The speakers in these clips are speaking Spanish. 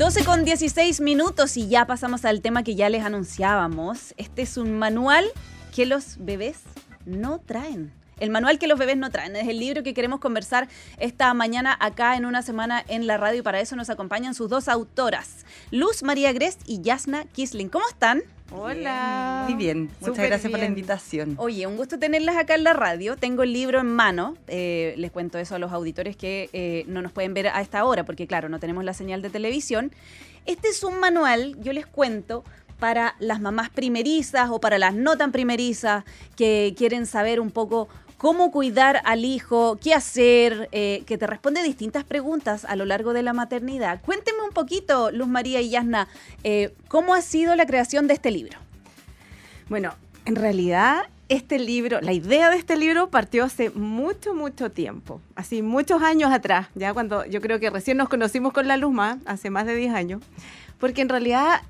12:16 y ya pasamos al tema que ya les anunciábamos. Este es un manual que los bebés no traen. El manual que los bebés no traen. Es el libro que queremos conversar esta mañana acá en Una Semana en la Radio y para eso nos acompañan sus dos autoras, Luz María Grest y Jasna Kisling. ¿Cómo están? Hola. Muy bien, muchas gracias por la invitación. Oye, un gusto tenerlas acá en la radio. Tengo el libro en mano. Les cuento eso a los auditores que no nos pueden ver a esta hora porque, claro, no tenemos la señal de televisión. Este es un manual, yo les cuento, para las mamás primerizas o para las no tan primerizas que quieren saber un poco cómo cuidar al hijo, qué hacer, que te responde distintas preguntas a lo largo de la maternidad. Cuéntenme un poquito, Luz María y Jasna, ¿cómo ha sido la creación de este libro? Bueno, en realidad este libro, la idea de este libro partió hace mucho tiempo, así muchos años atrás, ya cuando yo creo que recién nos conocimos con la Luzma, hace más de 10 años, porque en realidad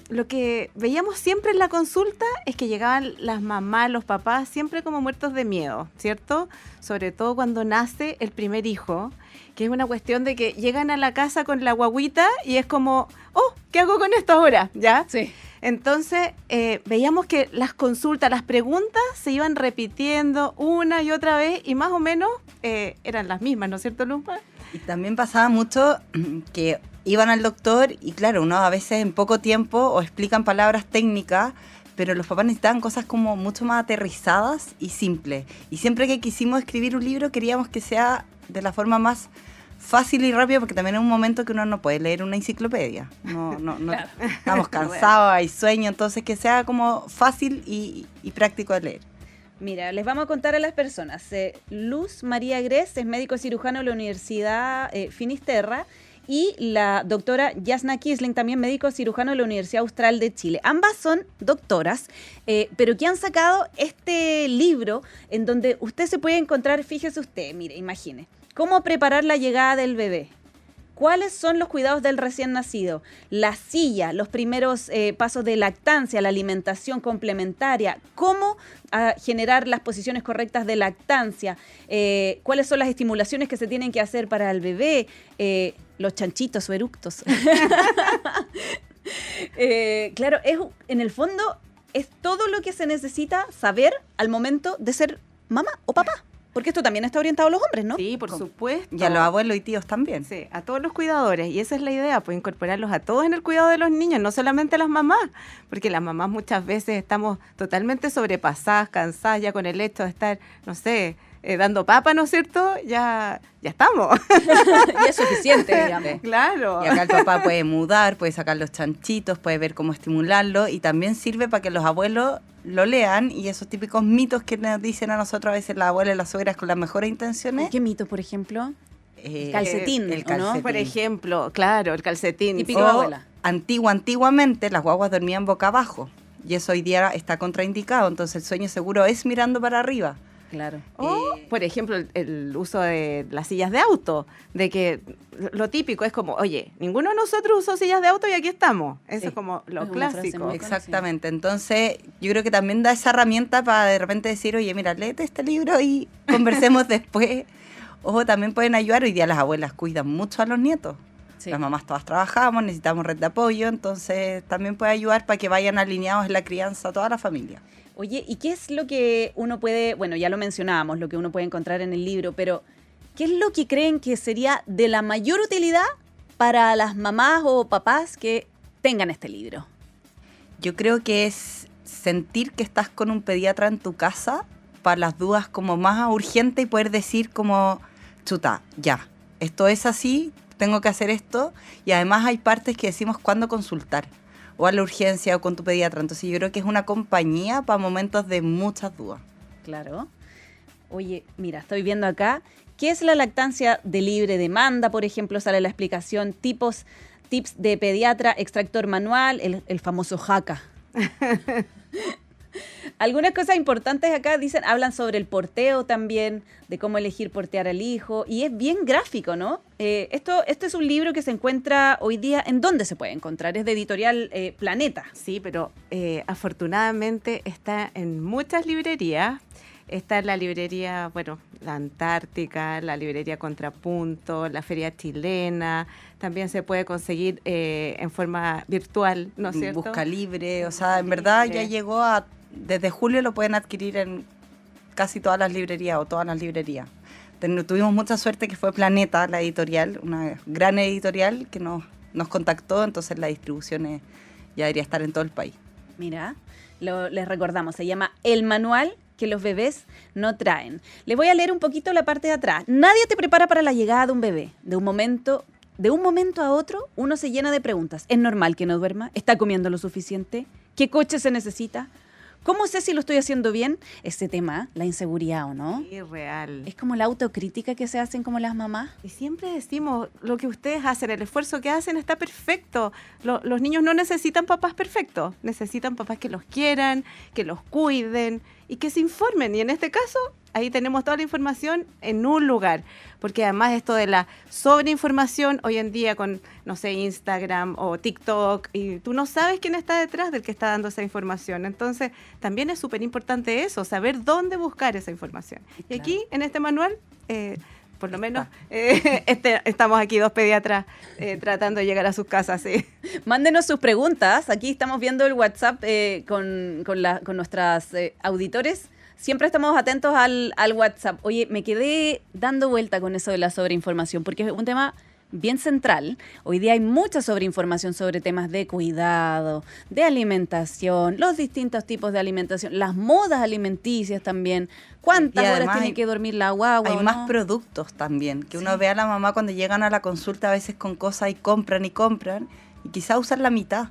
lo que veíamos siempre en la consulta es que llegaban las mamás, los papás, siempre como muertos de miedo, ¿cierto? Sobre todo cuando nace el primer hijo, que es una cuestión de que llegan a la casa con la guagüita y es como, oh, ¿qué hago con esto ahora? ¿Ya? Sí. Entonces veíamos que las consultas, las preguntas se iban repitiendo una y otra vez y más o menos eran las mismas, ¿no es cierto, Luzma? Y también pasaba mucho que iban al doctor y claro, uno a veces en poco tiempo o explican palabras técnicas, pero los papás necesitaban cosas como mucho más aterrizadas y simples. Y siempre que quisimos escribir un libro queríamos que sea de la forma más fácil y rápida, porque también es un momento que uno no puede leer una enciclopedia. No, claro. Estamos cansados, hay sueño, entonces que sea como fácil y práctico de leer. Mira, les vamos a contar a las personas. Luz María Grest es médico cirujano de la Universidad Finisterra y la doctora Jasna Kisling, también médico cirujano de la Universidad Austral de Chile. Ambas son doctoras, pero que han sacado este libro en donde usted se puede encontrar, fíjese usted, mire, imagine, cómo preparar la llegada del bebé. ¿Cuáles son los cuidados del recién nacido? La silla, los primeros pasos de lactancia, la alimentación complementaria, cómo generar las posiciones correctas de lactancia, cuáles son las estimulaciones que se tienen que hacer para el bebé, los chanchitos o eructos. Claro, en el fondo es todo lo que se necesita saber al momento de ser mamá o papá. Porque esto también está orientado a los hombres, ¿no? Sí, por supuesto. Y a los abuelos y tíos también. Sí, a todos los cuidadores. Y esa es la idea, pues incorporarlos a todos en el cuidado de los niños, no solamente a las mamás. Porque las mamás muchas veces estamos totalmente sobrepasadas, cansadas ya con el hecho de estar, no sé, dando papa, ¿no es cierto? Ya estamos. Y es suficiente, digamos. Claro. Y acá el papá puede mudar, puede sacar los chanchitos, puede ver cómo estimularlo y también sirve para que los abuelos lo lean y esos típicos mitos que nos dicen a nosotros a veces las abuelas y las suegras con las mejores intenciones. ¿Qué mitos, por ejemplo? Calcetín, el calcetín. ¿no? Por ejemplo, claro, el calcetín. Típico de abuela. Antiguamente las guaguas dormían boca abajo y eso hoy día está contraindicado, entonces el sueño seguro es mirando para arriba. Claro. O, por ejemplo, el uso de las sillas de auto, de que lo típico es como, oye, ninguno de nosotros usó sillas de auto y aquí estamos. Eso es como lo clásico. Exactamente. Entonces, yo creo que también da esa herramienta para de repente decir, oye, mira, léete este libro y conversemos después. O también pueden ayudar. Hoy día las abuelas cuidan mucho a los nietos. Sí. Las mamás todas trabajamos, necesitamos red de apoyo, entonces también puede ayudar para que vayan alineados en la crianza toda la familia. Oye, ¿y qué es lo que uno puede, bueno, ya lo mencionábamos, lo que uno puede encontrar en el libro, pero ¿qué es lo que creen que sería de la mayor utilidad para las mamás o papás que tengan este libro? Yo creo que es sentir que estás con un pediatra en tu casa para las dudas como más urgentes y poder decir como, chuta, ya, esto es así, tengo que hacer esto, y además hay partes que decimos cuándo consultar. O a la urgencia o con tu pediatra. Entonces yo creo que es una compañía para momentos de muchas dudas. Claro. Oye, mira, estoy viendo acá, ¿qué es la lactancia de libre demanda? Por ejemplo, sale la explicación, tips de pediatra, extractor manual, el famoso jaca. Algunas cosas importantes acá hablan sobre el porteo también, de cómo elegir portear al hijo, y es bien gráfico, ¿no? Esto es un libro que se encuentra hoy día, ¿en dónde se puede encontrar? Es de editorial Planeta. Sí, pero afortunadamente está en muchas librerías. Está en la librería, bueno, la Antártica, la librería Contrapunto, la Feria Chilena. También se puede conseguir en forma virtual, ¿no es cierto? Busca Libre, o sea, en verdad ya llegó a... Desde julio lo pueden adquirir en casi todas las librerías o todas las librerías. Tuvimos mucha suerte que fue Planeta, la editorial, una gran editorial que nos contactó, entonces la distribución ya debería estar en todo el país. Mira, les recordamos, se llama El Manual que los bebés no traen. Les voy a leer un poquito la parte de atrás. Nadie te prepara para la llegada de un bebé. De un momento a otro, uno se llena de preguntas. ¿Es normal que no duerma? ¿Está comiendo lo suficiente? ¿Qué coche se necesita? ¿Cómo sé si lo estoy haciendo bien? Este tema, la inseguridad, ¿o no? Sí, real. Es como la autocrítica que se hacen como las mamás. Y siempre decimos, lo que ustedes hacen, el esfuerzo que hacen está perfecto. Los niños no necesitan papás perfectos, necesitan papás que los quieran, que los cuiden y que se informen. Y en este caso, ahí tenemos toda la información en un lugar. Porque además esto de la sobreinformación hoy en día con, no sé, Instagram o TikTok, y tú no sabes quién está detrás del que está dando esa información. Entonces, también es súper importante eso, saber dónde buscar esa información. Y aquí, en este manual, por lo menos, estamos aquí 2 pediatras tratando de llegar a sus casas. Sí. Mándenos sus preguntas. Aquí estamos viendo el WhatsApp con nuestras auditores. Siempre estamos atentos al WhatsApp. Oye, me quedé dando vuelta con eso de la sobreinformación, porque es un tema bien central. Hoy día hay mucha sobreinformación sobre temas de cuidado, de alimentación, los distintos tipos de alimentación, las modas alimenticias también. ¿Cuántas horas tiene que dormir la guagua? Hay más productos también, que uno ve a la mamá cuando llegan a la consulta a veces con cosas y compran, y quizá usan la mitad.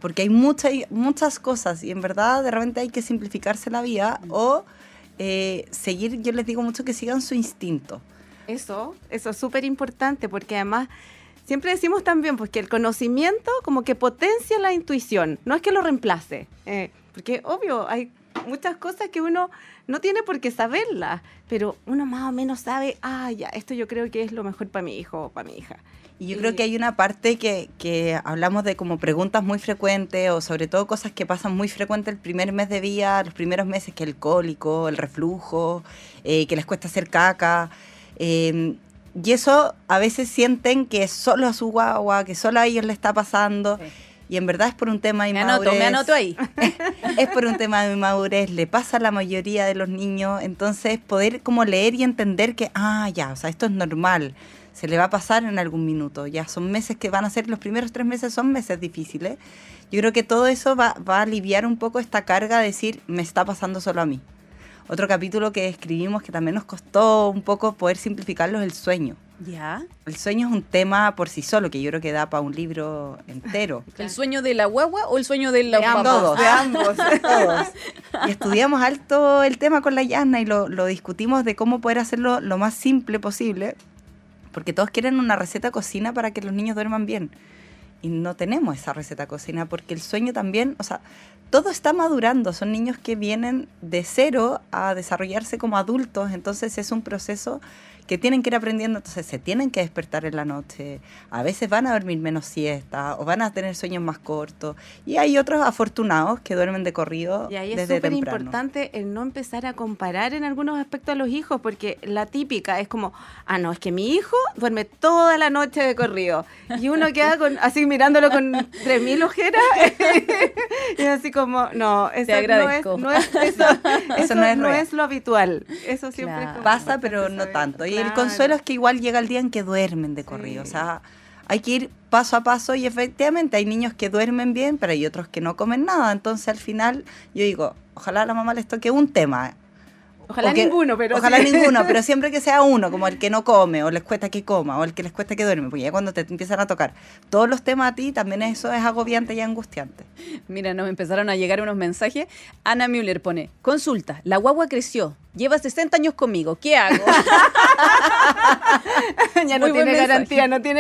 Porque hay muchas cosas y en verdad de repente hay que simplificarse la vida o seguir, yo les digo mucho que sigan su instinto. Eso es súper importante porque además siempre decimos también pues, que el conocimiento como que potencia la intuición, no es que lo reemplace, porque obvio hay muchas cosas que uno no tiene por qué saberlas, pero uno más o menos sabe, ya, esto yo creo que es lo mejor para mi hijo o para mi hija. Y yo creo que hay una parte que hablamos de como preguntas muy frecuentes o sobre todo cosas que pasan muy frecuentes el primer mes de vida, los primeros meses, que el cólico, el reflujo, que les cuesta hacer caca. Y eso a veces sienten que es solo a su guagua, que solo a ellos le está pasando. Sí. Y en verdad es por un tema de inmadurez. Me anoto ahí. Es por un tema de inmadurez, le pasa a la mayoría de los niños. Entonces poder como leer y entender que, ya, o sea, esto es normal. Se le va a pasar en algún minuto. Ya son meses que van a ser, los primeros 3 meses son meses difíciles. Yo creo que todo eso va a aliviar un poco esta carga de decir, me está pasando solo a mí. Otro capítulo que escribimos que también nos costó un poco poder simplificarlo es el sueño. ¿Ya? El sueño es un tema por sí solo, que yo creo que da para un libro entero. ¿El sueño de la guagua o el sueño de los papás? Todos, de ambos, todos. Y estudiamos alto el tema con la Yasna y lo discutimos de cómo poder hacerlo lo más simple posible. Porque todos quieren una receta de cocina para que los niños duerman bien. Y no tenemos esa receta de cocina porque el sueño también, o sea, todo está madurando. Son niños que vienen de cero a desarrollarse como adultos. Entonces es un proceso que tienen que ir aprendiendo. Entonces se tienen que despertar en la noche. A veces van a dormir menos siesta o van a tener sueños más cortos. Y hay otros afortunados que duermen de corrido desde temprano. Y ahí es súper importante el no empezar a comparar en algunos aspectos a los hijos, porque la típica es como, no, es que mi hijo duerme toda la noche de corrido. Y uno queda así mirándolo con 3.000 ojeras. Y así como, no, eso no es lo habitual. Eso siempre pasa, pero no tanto. Y el consuelo es que igual llega el día en que duermen de corrido. Sí. O sea, hay que ir paso a paso y efectivamente hay niños que duermen bien, pero hay otros que no comen nada. Entonces al final yo digo, ojalá a la mamá les toque un tema. Ojalá ninguno, pero siempre que sea uno, como el que no come, o les cuesta que coma, o el que les cuesta que duerme, porque ya cuando te empiezan a tocar todos los temas a ti, también eso es agobiante y angustiante. Mira, nos empezaron a llegar unos mensajes. Ana Müller pone, consulta, la guagua creció, lleva 60 años conmigo, ¿qué hago? Ya no tiene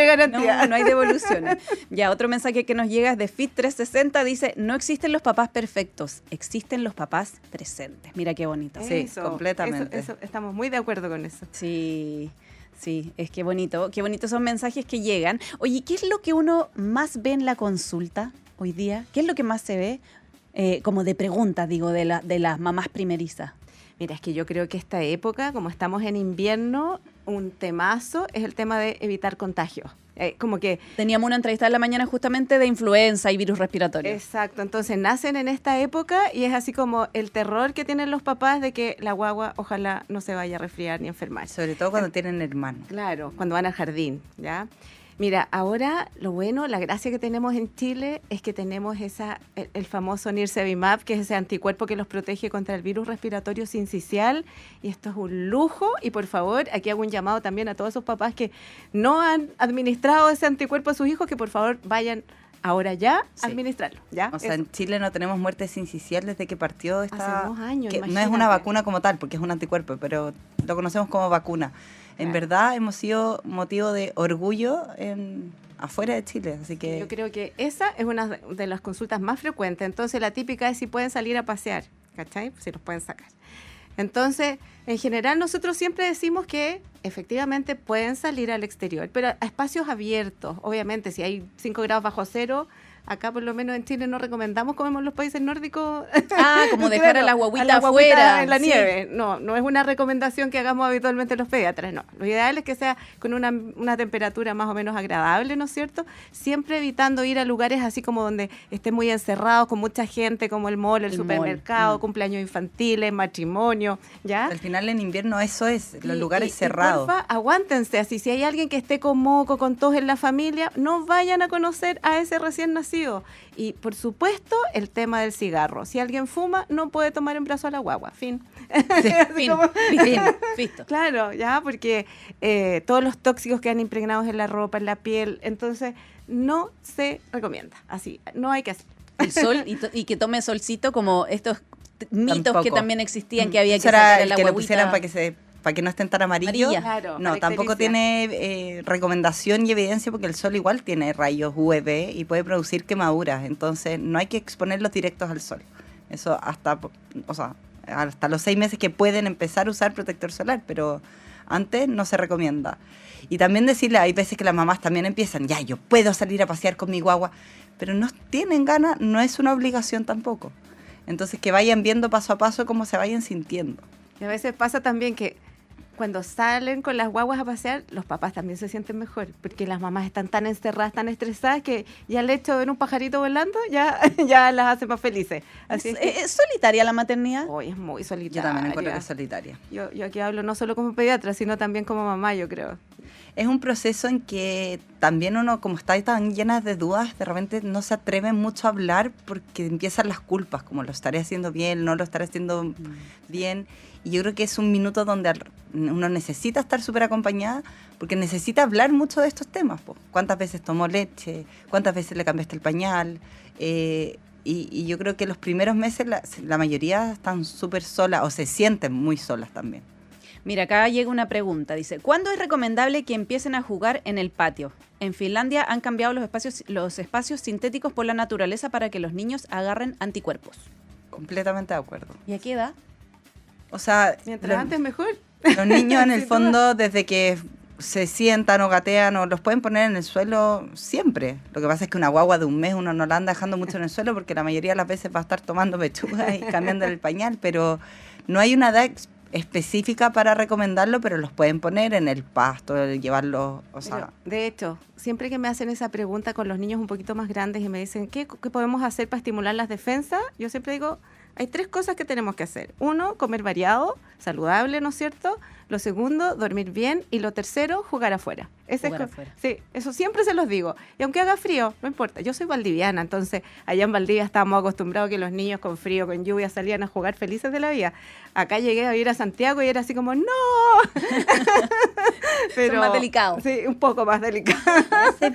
garantía. No hay devoluciones. Ya, otro mensaje que nos llega es de Fit360, dice, no existen los papás perfectos, existen los papás presentes. Mira qué bonito. Sí, completamente. Eso, estamos muy de acuerdo con eso. Sí, es que bonito. Qué bonitos son mensajes que llegan. Oye, ¿qué es lo que uno más ve en la consulta hoy día? ¿Qué es lo que más se ve como de preguntas, digo, de las mamás primerizas? Mira, es que yo creo que esta época, como estamos en invierno, un temazo es el tema de evitar contagios. Como que Teníamos una entrevista en la mañana justamente de influenza y virus respiratorio. exacto, entonces nacen en esta época y es así como el terror que tienen los papás de que la guagua ojalá no se vaya a resfriar ni a enfermar. Sobre todo cuando tienen hermanos. Claro, cuando van al jardín, ¿ya? Mira, ahora lo bueno, la gracia que tenemos en Chile es que tenemos el famoso Nirsevimab, que es ese anticuerpo que los protege contra el virus respiratorio sincicial, y esto es un lujo. Y por favor, aquí hago un llamado también a todos esos papás que no han administrado ese anticuerpo a sus hijos, que por favor vayan ahora ya a Sí. administrarlo, ¿ya? O sea, en Chile no tenemos muerte sincicial desde que partió esta... Hace 2 años, que no es imagínate. una vacuna como tal, porque es un anticuerpo, pero lo conocemos como vacuna. En Claro. verdad hemos sido motivo de orgullo afuera de Chile, así que... Yo creo que esa es una de las consultas más frecuentes. Entonces, la típica es si pueden salir a pasear, ¿cachai? Si los pueden sacar. Entonces, en general, nosotros siempre decimos que efectivamente pueden salir al exterior, pero a espacios abiertos. Obviamente, si hay 5 grados bajo cero, acá por lo menos en Chile no recomendamos, como en los países nórdicos. Ah, como dejar a la guaguita guaguita afuera. en la Sí. nieve. No es una recomendación que hagamos habitualmente los pediatras, no. Lo ideal es que sea con una temperatura más o menos agradable, ¿no es cierto? Siempre evitando ir a lugares así como donde estén muy encerrados, con mucha gente, como el mall, el El supermercado, mall. cumpleaños infantiles, matrimonio, ¿ya? Al final en invierno eso es, los Y- lugares y cerrados. porfa, aguántense, así si hay alguien que esté con moco, con tos en la familia, no vayan a conocer a ese recién nacido. Y por supuesto, el tema del cigarro. Si alguien fuma, no puede tomar en brazo a la guagua. Fin. Así Fin, como- fin, listo. Claro, ya, porque todos los tóxicos quedan impregnados en la ropa, en la piel, entonces no se recomienda. Así, no hay que hacer. El sol y que tome solcito como estos mitos Tampoco. que también existían, que había que Eso era sacar a el la que lo guaguita. pusieran para que no estén tan amarillos. Amarilla. Claro, No, tampoco caracteriza. tiene recomendación y evidencia porque el sol igual tiene rayos UV y puede producir quemaduras. Entonces no hay que exponerlos directos al sol. Eso hasta los 6 meses que pueden empezar a usar protector solar, pero antes no se recomienda. Y también decirle, hay veces que las mamás también empiezan, ya, yo puedo salir a pasear con mi guagua, pero no tienen ganas, no es una obligación tampoco. Entonces que vayan viendo paso a paso cómo se vayan sintiendo. Y a veces pasa también que cuando salen con las guaguas a pasear, los papás también se sienten mejor, porque las mamás están tan encerradas, tan estresadas, que ya el hecho de ver un pajarito volando ya las hace más felices. Así ¿Es, es que es solitaria la maternidad? hoy es muy Yo solitaria. también encuentro que es solitaria. Yo aquí hablo no solo como pediatra, sino también como mamá, yo creo. Es un proceso en que también uno, como está tan llena de dudas, de repente no se atreve mucho a hablar porque empiezan las culpas, como lo estaré haciendo bien, no lo estaré haciendo bien. Y yo creo que es un minuto donde uno necesita estar súper acompañada porque necesita hablar mucho de estos temas. Po. ¿Cuántas veces tomó leche? ¿Cuántas veces le cambiaste el pañal? Y yo creo que los primeros meses la mayoría están súper solas o se sienten muy solas también. Mira, acá llega una pregunta. Dice, ¿cuándo es recomendable que empiecen a jugar en el patio? En Finlandia han cambiado los espacios sintéticos por la naturaleza para que los niños agarren anticuerpos. Completamente de acuerdo. ¿Y a qué edad? O sea, Mientras antes mejor. los niños en el Sin fondo, desde que se sientan o gatean o los pueden poner en el suelo siempre. Lo que pasa es que una guagua de 1 mes uno no la anda dejando mucho en el suelo porque la mayoría de las veces va a estar tomando pechuga y cambiando el pañal, pero no hay una edad específica para recomendarlo, pero los pueden poner en el pasto, llevarlos, o sea... Pero, de hecho, siempre que me hacen esa pregunta con los niños un poquito más grandes y me dicen, ¿qué podemos hacer para estimular las defensas? Yo siempre digo, hay 3 cosas que tenemos que hacer. 1, comer variado, saludable, ¿no es cierto? Lo segundo, dormir bien. Y lo tercero, jugar afuera. Jugar afuera. Sí, eso siempre se los digo. Y aunque haga frío, no importa. Yo soy valdiviana, entonces allá en Valdivia estábamos acostumbrados a que los niños con frío, con lluvia, salían a jugar felices de la vida. Acá llegué a ir a Santiago y era así como, ¡no! Son más delicados. Sí, un poco más delicado. Hace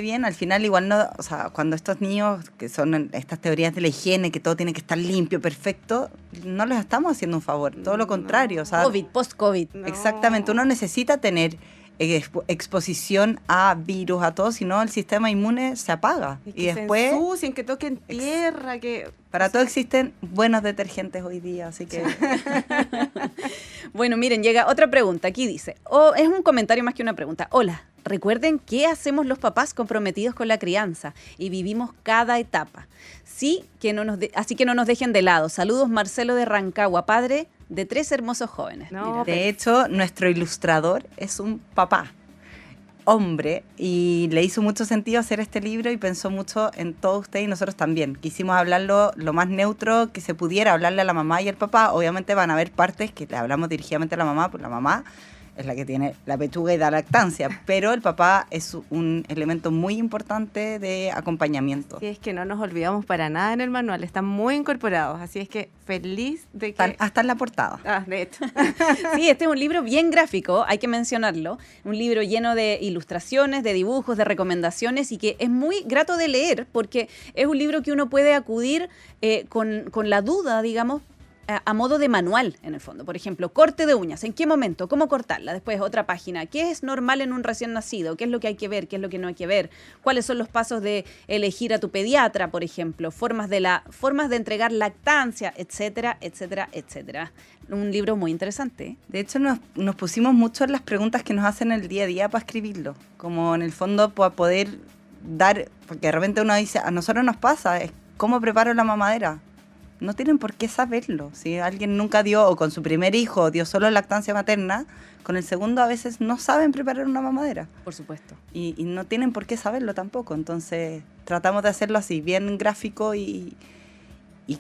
bien, al final igual no, o sea, cuando estos niños, que son estas teorías de la higiene, que todo tiene que estar limpio, perfecto, no les estamos haciendo un favor, todo lo contrario, o sea, COVID, post-COVID. No. exactamente, uno necesita tener exposición a virus, a todo, si no el sistema inmune se apaga. Y Y que después, se ensucien, que toquen tierra, que... para todo existen buenos detergentes hoy día, así que... Bueno, miren, llega otra pregunta. Aquí dice, es un comentario más que una pregunta. Hola, recuerden qué hacemos los papás comprometidos con la crianza y vivimos cada etapa. Sí, así que no nos dejen de lado. Saludos, Marcelo de Rancagua, padre de 3 hermosos jóvenes. No, Mira. De hecho, nuestro ilustrador es un papá, hombre, y le hizo mucho sentido hacer este libro y pensó mucho en todos ustedes y nosotros también. Quisimos hablarlo lo más neutro que se pudiera, hablarle a la mamá y al papá. Obviamente van a haber partes que le hablamos dirigidamente a la mamá, pues la mamá es la que tiene la pechuga y da lactancia, pero el papá es un elemento muy importante de acompañamiento. Y es que no nos olvidamos para nada en el manual, están muy incorporados, así es que feliz de que... Hasta en la portada. Ah, de hecho. Sí, este es un libro bien gráfico, hay que mencionarlo. Un libro lleno de ilustraciones, de dibujos, de recomendaciones y que es muy grato de leer porque es un libro que uno puede acudir con la duda, digamos, a modo de manual, en el fondo. Por ejemplo, corte de uñas, ¿en qué momento? ¿Cómo cortarla? Después, otra página, ¿qué es normal en un recién nacido? ¿Qué es lo que hay que ver? ¿Qué es lo que no hay que ver? ¿Cuáles son los pasos de elegir a tu pediatra, por ejemplo? Formas de entregar lactancia, etcétera, etcétera, etcétera. Un libro muy interesante, ¿eh? De hecho, nos pusimos mucho en las preguntas que nos hacen el día a día para escribirlo, como en el fondo para poder dar, porque de repente uno dice, a nosotros nos pasa, es ¿cómo preparo la mamadera? No tienen por qué saberlo. Si alguien nunca dio, o con su primer hijo dio solo lactancia materna, con el segundo a veces no saben preparar una mamadera. Por supuesto. Y no tienen por qué saberlo tampoco. Entonces tratamos de hacerlo así, bien gráfico y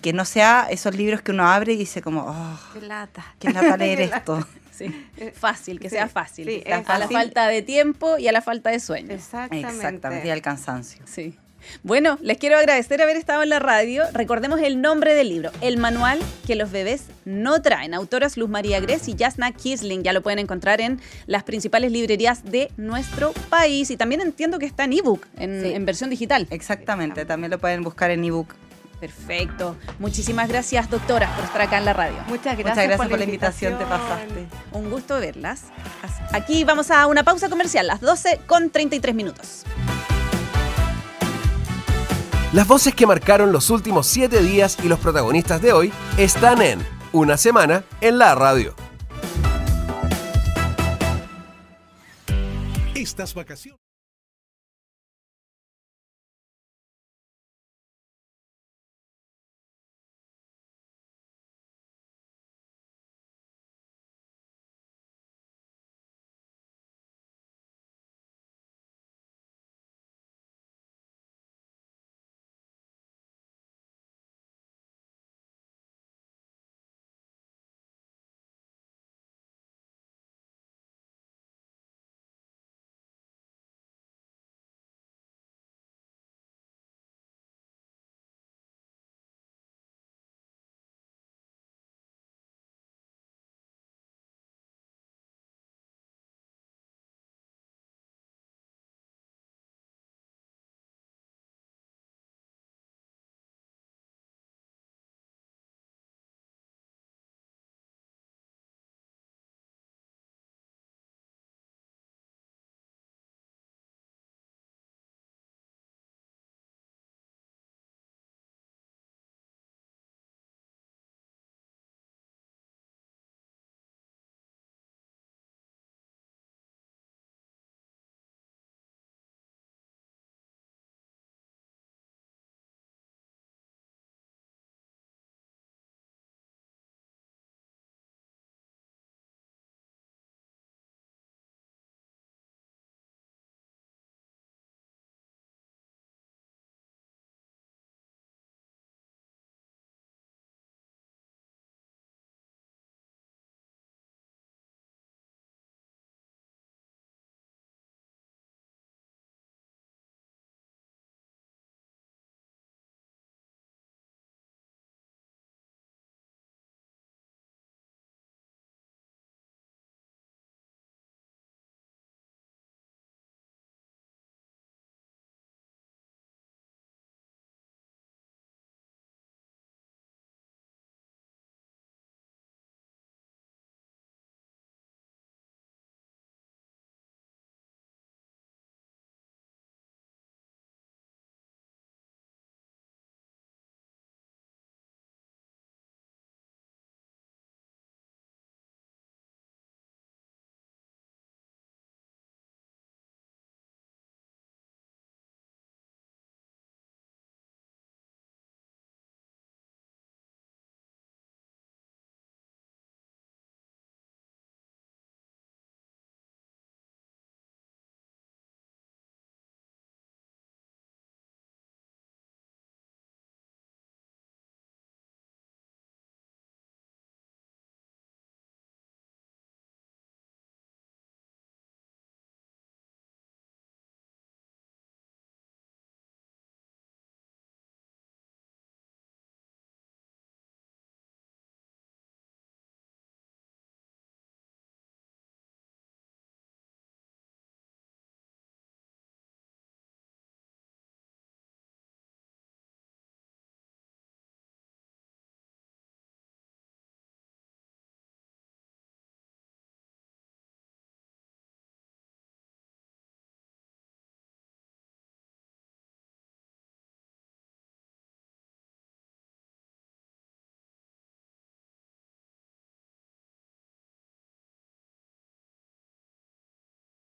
que no sea esos libros que uno abre y dice como, oh, Qué lata. qué lata leer esto. Sí. Fácil, que sea fácil. Sí, A la fácil. falta de tiempo y a la falta de sueño. Exactamente, y al cansancio. Sí. Bueno, les quiero agradecer haber estado en la radio. Recordemos el nombre del libro, El manual que los bebés no traen. Autoras Luz María Gress y Jasna Kisling. Ya lo pueden encontrar en las principales librerías de nuestro país. Y también entiendo que está en ebook, en versión digital. Exactamente, también lo pueden buscar en ebook. Perfecto. Muchísimas gracias, doctoras, por estar acá en la radio. Muchas Muchas gracias por la invitación, te pasaste. Un gusto verlas. Aquí vamos a una pausa comercial, las 12:33. Las voces que marcaron los últimos 7 días y los protagonistas de hoy están en Una Semana en la Radio. Estas vacaciones.